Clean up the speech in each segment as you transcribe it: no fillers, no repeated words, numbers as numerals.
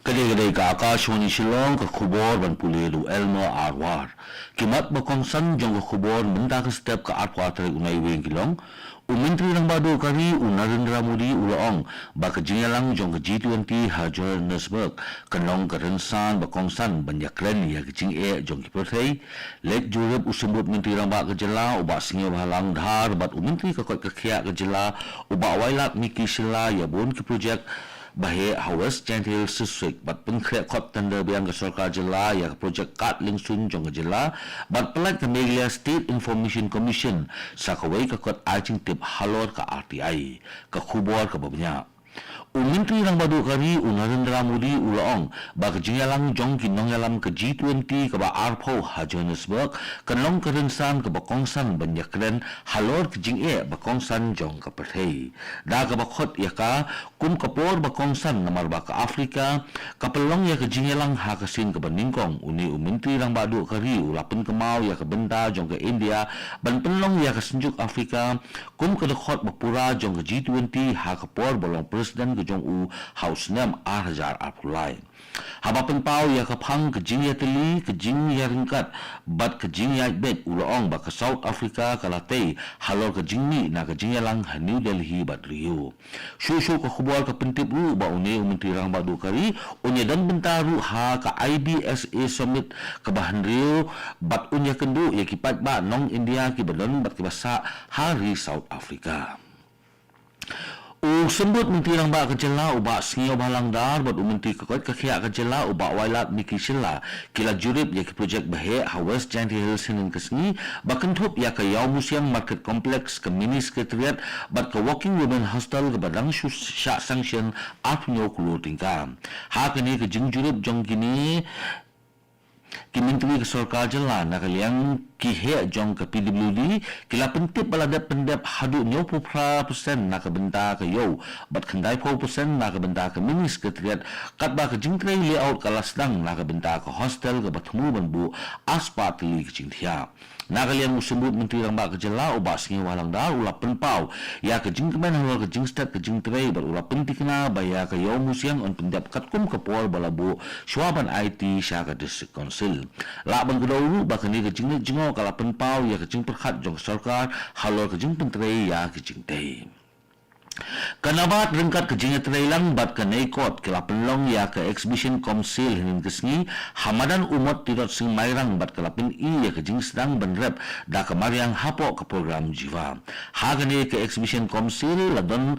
Kadai-kadai ka Akashwani Shillong ka khubor ban puliru Elmo Arwar. Kimat bakongsan jong ka khubor benda ka step ka Arwar tarik unai weng kilong. Menteri ng Bado kari Narendra Modi ulaong baka jinyalang jong ka G20 ha Johannesburg kanong karensan bakongsan banyakren ya kicing jong kipertay. Lek jurib usembut menteri ng Baka jela uba singyo halang dhar bat menteri ka kot kakya ka jela uba wailat miki sila ya bon ki project bahe hawas gentil siswik bat pengkriak kot tanda biang ke sarkar jela ya projek kat lingsun jong jela bat pelat ke Meghalaya State Information Commission sakawai ke kot acing tip halor ke RTI ke khubor ke babnya Menteri ng Bado kari Narendra Modi ulaong baka jinyalang jong kinong yalam ke G20 ke ba Arpo ha Johannesburg kanong kerensan ke bakongsan banyakren halor ke jing bakongsan jong ke perthei da ke bakot ya ka kum kapor bakongsan namar ba ke Afrika kapelong ya ke jinyalang ha kesin ke beningkong Menteri ng Bado kari ulapin kemau ya ke benda jong ke India ban pelong ya ke senjuk Afrika kum ke dekot bapura jong ke G20 ha kapor bolong presiden jong u haus nem arjar apulai haba penpau ya kapang ke jing ya teli ke jing ya ringkat bat ke jing ya bet ulaong ba ke South Africa kalate halor ke jing ni na ke jing ya lang New Delhi bat Rio shu ke khubal ke pentip ru ba menteri rang Bado kari dan bentaru ha ke IBSA summit ke bahan Rio bat unya kendu ya kipat ba nong India ki badon bat ke basa hari South Africa sembut menteri ng Baka jela uba singaw balang dar bat menteri kakot kakya ka jela uba wailat miki sila kila jurib ya ki project bahe hawas janti hilsinin kesni bakentup ya ka yaw museum market complex ke mini secretariat bat ke working women hostel ke badang syak sanction atnyo kulo tingka ha kini ke jing jurib jong kini Menteri ke sarkar jela nak liang kihe jong ke PWD kila pentip baladat pendep hadu 90% nak benta ke yo bat kendai 4% nak benta ke mini sekretariat kat ba ke jingtrei layout kala sedang nak benta ke hostel ke bertemu benbu aspa tili ke jingthia nak liang usembut menteri rang ba ke jela uba singi walang dar ula penpau ya ke jingkemen halo ke jingstat ke jingtrei ber ula pentikna baya ke yo museum on pendep katkum ke pol balabu swaban IT syaka district council la bang kedau ba ke ni ke jingo kala penpau ya ke jing perkhat jong sarkar halo ke jing pentrei ya ke jingtei Kanabat ringkat ke jingat terailang bat ke naikot kila penlong ya ke exhibition komsil hinin kesni hamadan umat tidak sing mairang bat ke lapin ya ke jing sedang benrep da ke mariang hapok ke program jiwa hagani ke exhibition komsil ladon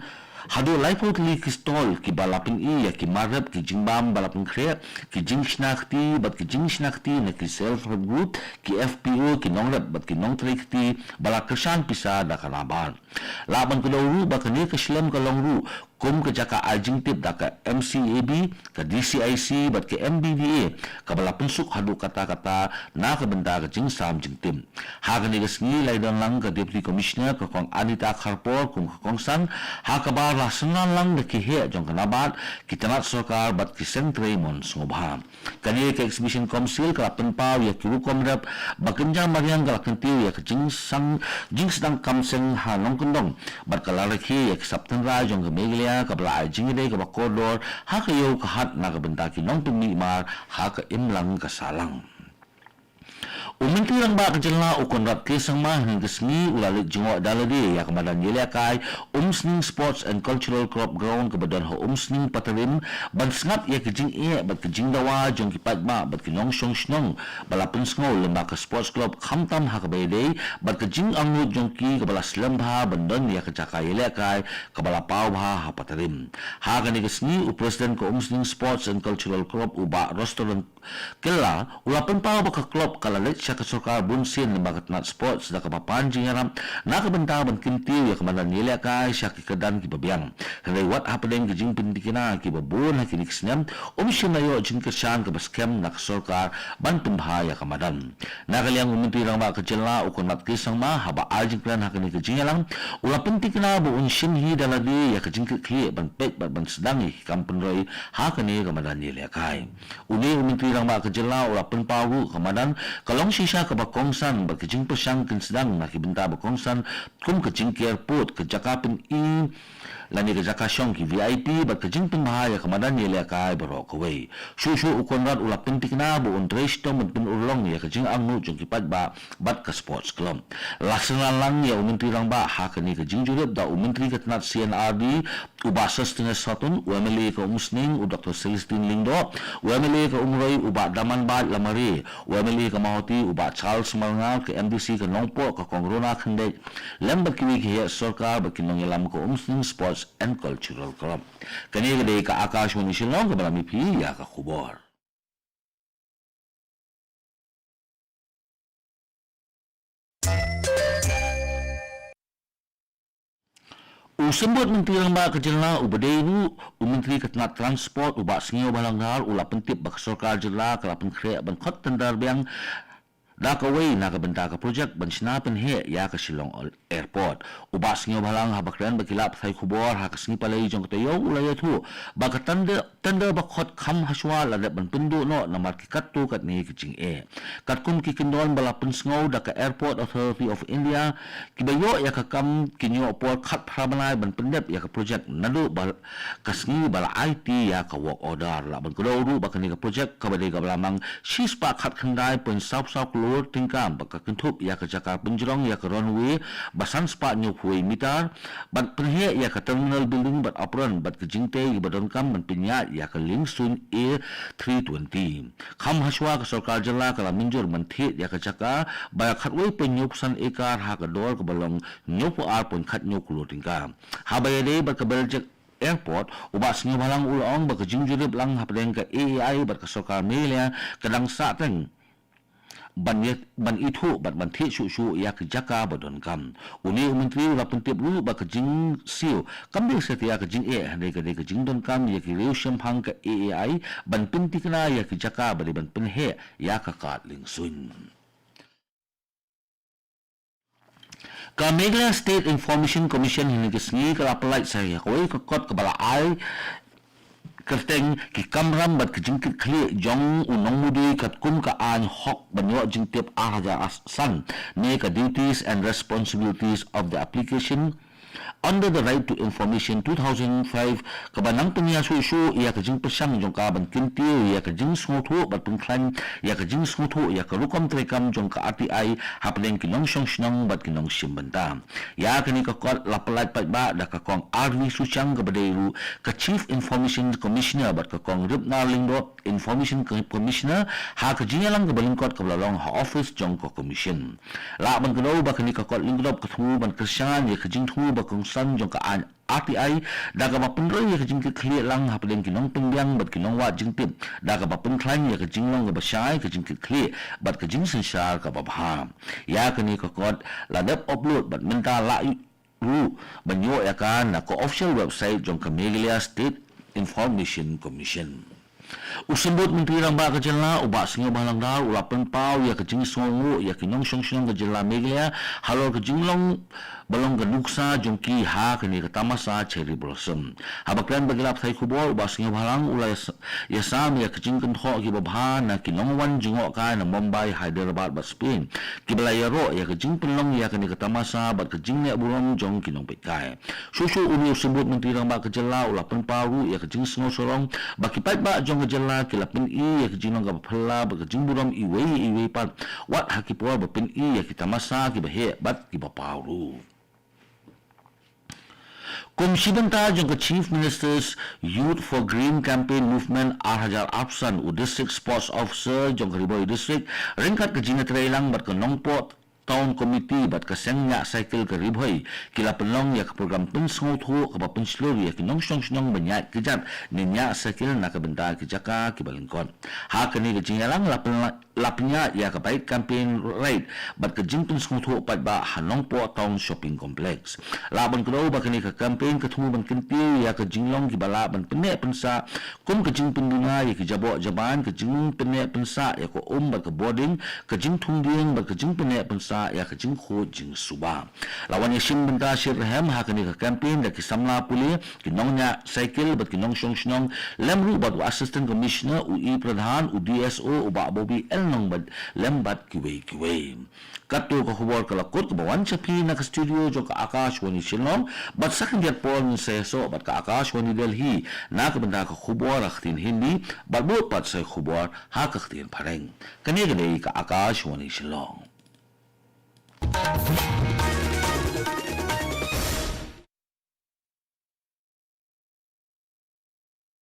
hadu laipot li kistol ki balapin ya ki marap ki jingbam balapin kre ki jing snakti bat ki jing snakti na ki self help group ki FPO ki nongrap bat ki nongtrikti balakasan pisa da kanaban laban kedau ba kini ke slam ke longru kum ke jaka ajing tip da ke MCAB ke DCIC bat ke MBDA ke balapin suk hadu kata-kata na ke benda ke jing sam jing tim hagani ke sengi lai dan lang ke deputy commissioner ke kong Anita Kharpor kum ke kongsan ha ke rasanan lang de kihe jong kanabat kitanat sarkar bat ki sentre mon sungobha kani ke exhibition komsil ka penpau ya ki rukom rap bakenjang mariang ka kentiu ya ke jing sedang kamseng ha nong kendong bat ka laraki ya ki September jong ke Meghalaya ka bla jing de ka bakodor ha ka yo ka hat na ka bentaki nong tumi mar ha ka imlang ka salang Menteri ng Baka jela ukon rap kisang mahin kesni ulalit jengok daladi ya kemadan yeliakai umsning sports and cultural crop ground kebadan ho umsning patarim ban sengat ya kejing bat kejing dawa jong kipat ma bat kinong syong snong balapun sngol lemba ke sports club khamtam ha kebayday bat kejing angut jong ki kebala slembha bandon ya kecaka yeliakai kebala pau ha patarim ha kani kesni presiden ke umsning sports and cultural crop uba restaurant kela ulapan pau baka club kalalit siya kasukar bunsin lembaga tenat sports da kapapan jingaram na kabenta ban kintiu ya kamanan nilai kai siya kikadan kibabiang kaya what happening kijing pintikina kibabun ha kinikisnem umisyon na yo jing kesyan kabaskem na kasukar ban tumbha ya kamadan na kaliang uminti lang ba kajela ukon mat kisang ma haba aljing plan ha kini kijingalang ulapan tikina buun sinhi daladi ya kijing kiki ban pek ban sedangi kampenroi ha kini kamadan nilai kai uni uminti lang ba kajela ulapan pawu kamadan kalong sisa ke bakongsan berkejing pesang sedang nakibenta bakongsan kum kejing airport kejakapin lani ke jakasyong ki VIP bat ke jingpin bahaya kamadan ye lekai barok kawai susu ukonrat ulap pentik na bu undres to mentun ulong ya ke jing angnu jong ki pat ba bat ke sports club laksana lang ya menteri rang ba ha ke ni ke jing jurep da menteri ke tenat CNRD uba setengah satun UMLA ke Musning u Dr. Celestine Lingdo UMLA ke Umroi uba Daman Bat Lamari UMLA ke Mahoti uba Charles Malngal ke MDC ke Nongpo ke Kongrona Khendek lembat kiwi ke sarkar bakinong yalam ke Musning Sports and Cultural Club kani ke ka Akashwani Shillong ke balami pi ya ka khubor Usembut Menteri Lamba Kejelah Ubadairu Menteri Ketenat Transport Ubak Sengio Balanggar Ula Pentip Bak Sarkar Jelah Kelapan Kreak Ban Khot Tendar Biang da kawai na ka benta ka project ban sinapen he ya ka Shillong Airport uba singyo balang habakran bakilap thai khubor ha ka singi palai jong tayo ulaya thu ba ka tanda ba khot kham haswa la da ban pindu no na mar ki kattu kat ni kiching kat kum ki kindon bala pun sngau da ka Airport Authority of India ki bayo ya ka kam kinyo por khat phramanai ban pendep ya ka project nadu bal ka singi bala IT ya ka work order la ban kodoru ba ka ni ka project ka badai ka balamang shispa khat khandai pun south Lord tingkam baka kentup ya ke Jakar Penjerong ya ke runway basan spa nyukui mitar bat penhe ya ke terminal building bat apron bat ke jingte ibadon kam ban pinya ya ke Lingsun A320 kham haswa ke sarkar jela kala minjur menthe ya ke Jakar ba khatwei penyupsan ekar ha ke dor ke balong nyupu ar pun khat nyukulu tingkam habayade bat ke Beljek Airport ubak sengi balang ulong baka jingjurip lang hapdeng ke AAI bat ke sarkar Melia kadang sateng ban itu ban thi su ya ke Jaka badon kam uni menteri la pentip lu ba ke jing siu kambil setia ke jing handai ke jing don kam ya ke riu shempang ke AAI ban pinti kena ya ke Jaka bali ban penhe ya ka kat lingsun ka Meghalaya State Information Commission hini ke sngi ka apalai saya koi ka kot ke bala ai kerteng ki kamram bat ke jingkit khli jong unong mudi kat kum ka an hok banyo jingtip ahaja asan ne ka duties and responsibilities of the application under the right to information 2005 kabanang penya su ya ka jing pesang jong ka ban kintiu ya ka jing smothu bat pengklan ya ka jing smothu ya ka rukom trekam jong ka RTI hapling kinong shong shnong bat kinong simbenta ya ka ni ka kot lapalat pat ba da ka kong RV Suchang ka badairu ka Chief Information Commissioner bat ka kong Ripna Lingdo Information Commissioner ha ka jingalang ka balingkot ka blalong ha office jong ka commission la ban kano ba ka ni ka kot lingdo ka thu ban kesyan ya ka jing thu ba kong san jong ka an RTI daga mapunroy ya kajing kekli lang hapeleng kinong pengbiang bat kinong wat jingtip daga mapungklan ya kajing long basyai kajing kekli bat kajing sensar ka babha ya kani kakot ladap upload bat menta la ru banyo ya kan na ko official website jong ka Meghalaya State Information Commission usembut menteri ramba ke jela ubak singa balang dar ulapan pau ya ke jing songu ya kinong song ke jela Meghalaya halor ke jinglong balong ke nuksa jongki ha ke ni ke tamasa cherry blossom habaklan bagilap thai khubor ubak singa balang ulai ya sam ya ke jing kan tho ki babha na kinong wan jingo ka na Mumbai Hyderabad bat Spain ki balaya ro ya ke jing penlong ya ke ni ke tamasa bat ke jing ne burong jong kinong pekai susu uni usembut menteri ramba ke jela ulapan pau ya ke jing songo sorong bakipat ba jong jela kilapin ya ke jinong ka phla ba ke jing buram iwei pat wat hakipor ba pin ya kita masa ki bahe bat ki bapauru Komsibenta jong ke Chief Minister's Youth for Green Campaign Movement Arhajar Afsan u District Sports Officer jong ke Riboy District ringkat ke jina trailang bat ke Nongpot Town Committee bat ka sengnya cycle ke Riboy kila penlong ya ke program pensngo thu ke penslur ya kinong song banyak kejat ninya cycle nak benta ke Jaka ke Balingkot ha kini ke jingalang lapnya ya ke baik campaign ride bat ke jing pensngo thu pat ba Hanong Po Town Shopping Complex laban kedau ba kini ke campaign ke thu ban kentiu ya ke jinglong ki bala ban penek pensa kum ke jing penduna ya ke jabok jaban ke jing penek pensa ya ko bat ke boarding ke jing thungding bat ke jing penek pensa ya ke jing kho jing suba lawan yasim benta shirham ha kani ka campaign da ki samla puli kinongnya cycle bat kinong song lem ru bat assistant commissioner UI pradhan u DSO u ba bobi el nong lembat kiwe. Katu ka khubor kalakot kabawan sa pina ka studio jo ka Akashwani Shillong bat sakin diat pon seso bat ka Akashwani Delhi na ka banda ka khubor akhtin Hindi bat bot pat sa khubor ha ka khtin pareng. Kani ka Akashwani Shillong.